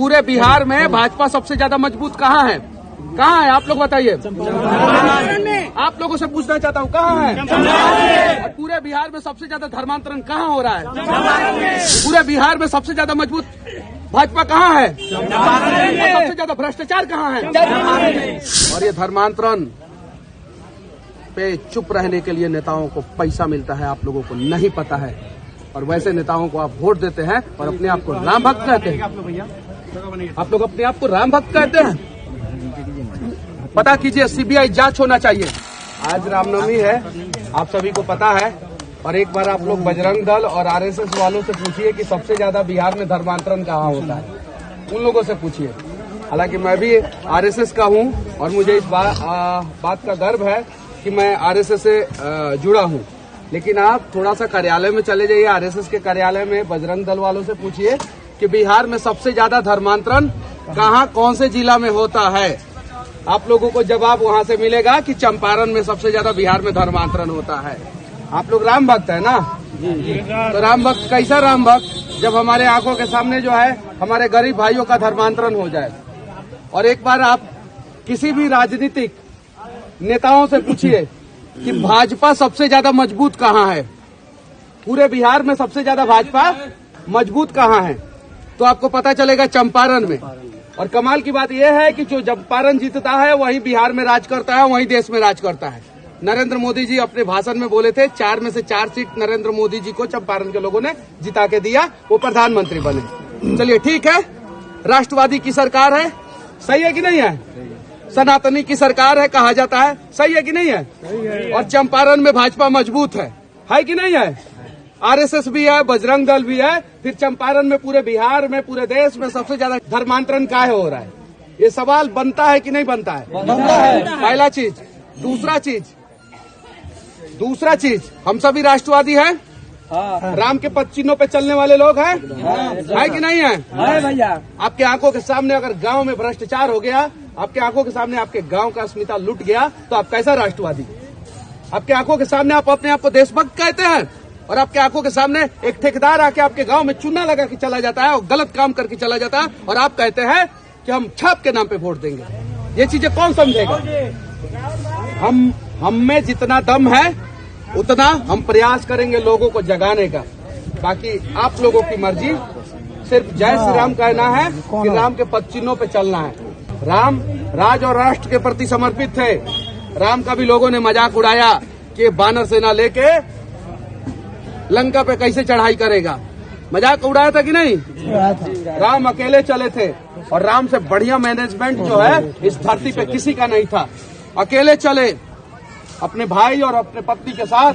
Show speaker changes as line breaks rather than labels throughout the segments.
पूरे बिहार में भाजपा सबसे ज्यादा मजबूत कहाँ है? कहाँ है? आप लोग बताइए। आप लोगों से पूछना चाहता हूँ, कहाँ है? और पूरे बिहार में सबसे ज्यादा धर्मांतरण कहाँ हो रहा है? पूरे बिहार में सबसे ज्यादा मजबूत भाजपा कहाँ है? और सबसे ज्यादा भ्रष्टाचार कहाँ है? और ये धर्मांतरण पे चुप रहने के लिए नेताओं को पैसा मिलता है, आप लोगों को नहीं पता है। और वैसे नेताओं को आप वोट देते हैं और अपने आप को राम भक्त कहते हैं। आप लोग अपने आप को राम भक्त कहते हैं। पता कीजिए, सीबीआई जांच होना चाहिए। आज रामनवमी है, आप सभी को पता है। और एक बार आप लोग बजरंग दल और आरएसएस वालों से पूछिए कि सबसे ज्यादा बिहार में धर्मांतरण कहाँ होता है। उन लोगों से पूछिए। हालांकि मैं भी आरएसएस का हूँ और मुझे इस बात का गर्व है कि मैं आरएसएस से जुड़ा हूँ। लेकिन आप थोड़ा सा कार्यालय में चले जाइए, आरएसएस के कार्यालय में बजरंग दल वालों से पूछिए कि बिहार में सबसे ज्यादा धर्मांतरण कहाँ, कौन से जिला में होता है। आप लोगों को जवाब वहां से मिलेगा कि चंपारण में सबसे ज्यादा बिहार में धर्मांतरण होता है। आप लोग राम भक्त है ना? तो राम भक्त कैसा राम भक्त, जब हमारे आंखों के सामने जो है हमारे गरीब भाइयों का धर्मांतरण हो जाए। और एक बार आप किसी भी राजनीतिक नेताओं से पूछिए कि भाजपा सबसे ज्यादा मजबूत कहाँ है, पूरे बिहार में सबसे ज्यादा भाजपा मजबूत कहाँ है, तो आपको पता चलेगा चंपारण में। और कमाल की बात यह है कि जो चंपारण जीतता है वही बिहार में राज करता है, वही देश में राज करता है। नरेंद्र मोदी जी अपने भाषण में बोले थे 4 में से 4 सीट नरेंद्र मोदी जी को चंपारण के लोगों ने जिता के दिया, वो प्रधानमंत्री बने। चलिए ठीक है, राष्ट्रवादी की सरकार है, सही है कि नहीं है? सनातनी की सरकार है कहा जाता है, सही है कि नहीं है? और चंपारण में भाजपा मजबूत है कि नहीं है? आरएसएस भी है, बजरंग दल भी है। फिर चंपारण में, पूरे बिहार में, पूरे देश में सबसे ज्यादा धर्मांतरण काहे हो रहा है? ये सवाल बनता है कि नहीं बनता है? बनता है। पहला चीज। दूसरा चीज, हम सभी राष्ट्रवादी हैं। राम के पद चिन्हों पे चलने वाले लोग हैं, है कि नहीं है? भैया, आपके आंखों के सामने अगर गांव में भ्रष्टाचार हो गया, आपके आंखों के सामने आपके गांव का अस्मिता लुट गया, तो आप कैसा राष्ट्रवादी? आपके आंखों के सामने आप अपने आप को देशभक्त कहते हैं और आपके आंखों के सामने एक ठेकेदार आके आपके गांव में चूना लगा के चला जाता है और गलत काम करके चला जाता है और आप कहते हैं कि हम छाप के नाम पे वोट देंगे। ये चीजें कौन समझेगा? हम में जितना दम है उतना हम प्रयास करेंगे लोगों को जगाने का। बाकी आप लोगों की मर्जी। सिर्फ जय श्री राम कहना है कि राम के पद चिन्हों पे चलना है। राम राज और राष्ट्र के प्रति समर्पित थे। राम का भी लोगों ने मजाक उड़ाया कि बानर सेना लेके लंका पे कैसे चढ़ाई करेगा। मजाक उड़ाया था कि नहीं? राम अकेले चले थे और राम से बढ़िया मैनेजमेंट जो है इस धरती पे किसी का नहीं था। अकेले चले अपने भाई और अपने पत्नी के साथ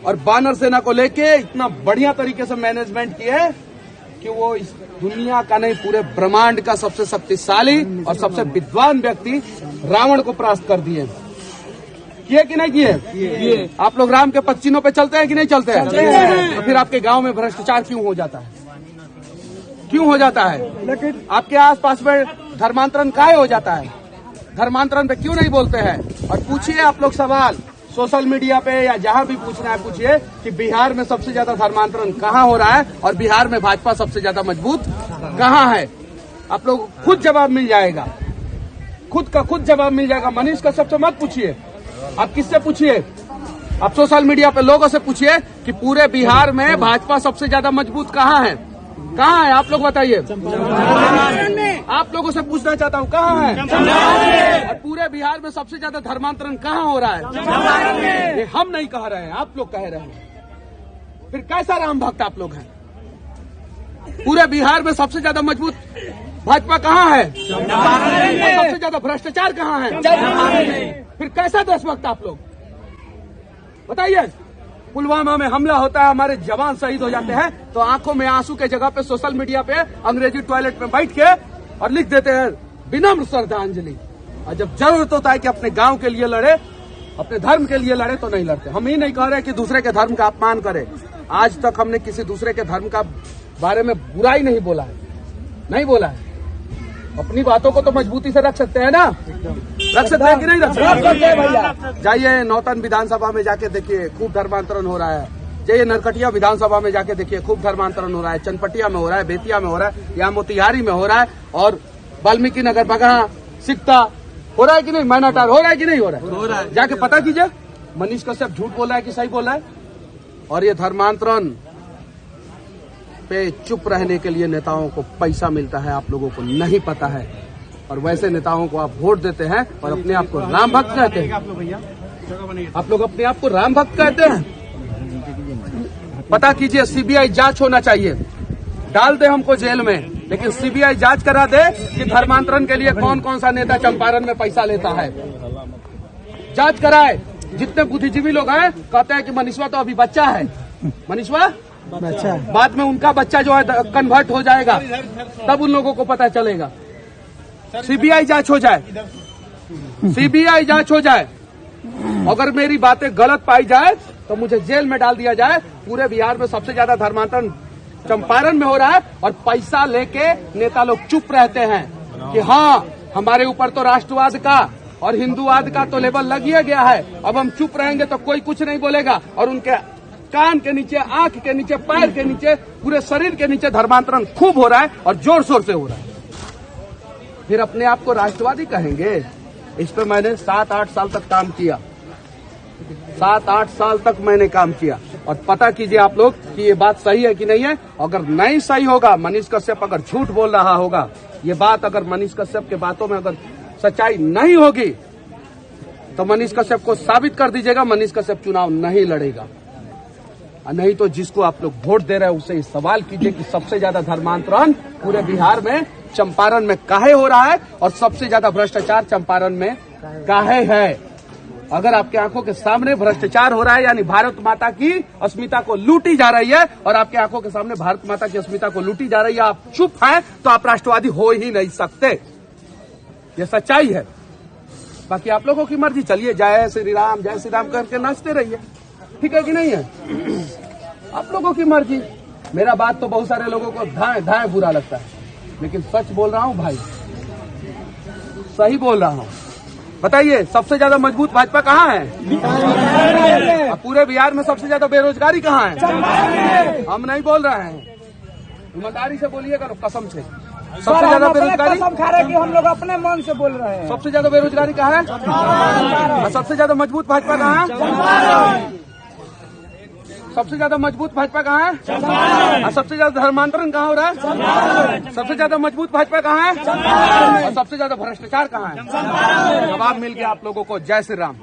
और बानर सेना को लेके इतना बढ़िया तरीके से मैनेजमेंट किए कि वो इस दुनिया का नहीं, पूरे ब्रह्मांड का सबसे शक्तिशाली और सबसे विद्वान व्यक्ति रावण को परास्त कर दिए। किए कि नहीं किए? आप लोग राम के पद चिन्हों पे चलते हैं कि नहीं चलते हैं? तो फिर आपके गांव में भ्रष्टाचार क्यों हो जाता है? क्यों हो जाता है? लेकिन आपके आसपास में धर्मांतरण काहे हो जाता है? धर्मांतरण पे क्यों नहीं बोलते हैं? और पूछिए आप लोग सवाल सोशल मीडिया पे या जहां भी पूछना है पूछिए कि बिहार में सबसे ज्यादा धर्मांतरण कहाँ हो रहा है और बिहार में भाजपा सबसे ज्यादा मजबूत कहाँ है? आप लोग खुद जवाब मिल जाएगा, खुद का खुद जवाब मिल जाएगा। मनीष का सबसे मत पूछिए, आप किससे पूछिए? आप सोशल मीडिया पे लोगों से पूछिए कि पूरे बिहार में भाजपा सबसे ज्यादा मजबूत कहाँ है? कहाँ है? आप लोग बताइए। आप लोगों से पूछना चाहता हूँ, कहाँ है? और पूरे बिहार में सबसे ज्यादा धर्मांतरण कहाँ हो रहा है? ये हम नहीं कह रहे हैं, आप लोग कह रहे हैं। फिर कैसा राम भक्त आप लोग हैं? पूरे बिहार में सबसे ज्यादा मजबूत भाजपा कहाँ है? सबसे ज्यादा भ्रष्टाचार कहाँ है? फिर कैसा देशभक्त आप लोग? बताइए। पुलवामा में हमला होता है, हमारे जवान शहीद हो जाते हैं, तो आंखों में आंसू के जगह पे सोशल मीडिया पे अंग्रेजी टॉयलेट में बैठ के और लिख देते हैं विनम्र श्रद्धांजलि। और जब जरूरत होता है कि अपने गांव के लिए लड़े, अपने धर्म के लिए लड़े, तो नहीं लड़ते। हम ही नहीं कह रहे कि दूसरे के धर्म का अपमान करें। आज तक हमने किसी दूसरे के धर्म का बारे में बुराई नहीं बोला है, नहीं बोला है। अपनी बातों को तो मजबूती से रख सकते हैं ना? रख सकते हैं कि नहीं रख सकते? भैया जाइए नौतन विधानसभा में जाके देखिए, खूब धर्मांतरण हो रहा है। ये नरकटिया विधानसभा में जाके देखिए, खूब धर्मांतरण हो रहा है। चनपटिया में हो रहा है, बेतिया में हो रहा है, यहाँ मोतिहारी में हो रहा है, और वाल्मीकि नगर, बगहा, सिकता हो रहा है कि नहीं, मैनाटार हो रहा है कि नहीं हो रहा है? जाके पता कीजिए मनीष कश्यप झूठ बोल रहा है कि सही बोल रहा है। और ये धर्मांतरण पे चुप रहने के लिए नेताओं को पैसा मिलता है, आप लोगों को नहीं पता है। और वैसे नेताओं को आप वोट देते हैं और अपने आप को राम भक्त कहते हैं। आप लोग अपने आप को राम भक्त कहते हैं। पता कीजिए, सीबीआई जांच होना चाहिए। डाल दे हमको जेल में, लेकिन सीबीआई जांच करा दे कि धर्मांतरण के लिए कौन कौन सा नेता चंपारण में पैसा लेता है। जांच कराए। जितने बुद्धिजीवी लोग हैं कहते हैं कि मनीषवा तो अभी बच्चा है, मनीषवा बच्चा, बाद में उनका बच्चा जो है कन्वर्ट हो जाएगा, तब उन लोगों को पता चलेगा। सीबीआई जांच हो जाए, सीबीआई जांच हो जाए। अगर मेरी बातें गलत पाई जाए तो मुझे जेल में डाल दिया जाए। पूरे बिहार में सबसे ज्यादा धर्मांतरण चंपारण में हो रहा है और पैसा लेके नेता लोग चुप रहते हैं कि हाँ, हमारे ऊपर तो राष्ट्रवाद का और हिंदूवाद का तो लेबल लग ही गया है, अब हम चुप रहेंगे तो कोई कुछ नहीं बोलेगा। और उनके कान के नीचे, आंख के नीचे, पैर के नीचे, पूरे शरीर के नीचे धर्मांतरण खूब हो रहा है और जोर शोर से हो रहा है। फिर अपने आप को राष्ट्रवादी कहेंगे? इस पे मैंने 7-8 साल तक काम किया, 7-8 साल तक मैंने काम किया। और पता कीजिए आप लोग कि ये बात सही है कि नहीं है। अगर नहीं सही होगा, मनीष कश्यप अगर झूठ बोल रहा होगा, ये बात अगर मनीष कश्यप के बातों में अगर सच्चाई नहीं होगी तो मनीष कश्यप को साबित कर दीजिएगा, मनीष कश्यप चुनाव नहीं लड़ेगा। नहीं तो जिसको आप लोग वोट दे रहे हैं उससे सवाल कीजिए कि सबसे ज्यादा धर्मांतरण पूरे बिहार में चंपारण में काहे हो रहा है और सबसे ज्यादा भ्रष्टाचार चंपारण में काहे है। अगर आपके आंखों के सामने भ्रष्टाचार हो रहा है, यानी भारत माता की अस्मिता को लूटी जा रही है, और आपके आंखों के सामने भारत माता की अस्मिता को लूटी जा रही है, आप चुप हैं तो आप राष्ट्रवादी हो ही नहीं सकते। ये सच्चाई है। बाकी आप लोगों की मर्जी, चलिए जय श्री राम करके नाचते रहिए, ठीक है कि नहीं है? आप लोगों की मर्जी। मेरा बात तो बहुत सारे लोगों को धाए धाए बुरा लगता है, लेकिन सच बोल रहा हूं भाई, सही बोल रहा हूं। बताइए, सबसे ज्यादा मजबूत भाजपा कहाँ है? पूरे बिहार में सबसे ज्यादा बेरोजगारी कहाँ है? हम नहीं बोल रहे हैं, ईमानदारी से बोलिएगा कसम से। सबसे ज्यादा बेरोजगारी
खा रहे कि हम लोग अपने मन से बोल रहे हैं।
सबसे ज्यादा बेरोजगारी कहाँ है? सबसे ज्यादा मजबूत भाजपा कहाँ है? सबसे ज्यादा मजबूत भाजपा कहाँ है? सबसे ज्यादा धर्मांतरण कहाँ हो रहा है? सबसे ज्यादा मजबूत भाजपा कहाँ है? और सबसे ज्यादा भ्रष्टाचार कहाँ है? जवाब मिल गया आप लोगों को। जय श्री राम।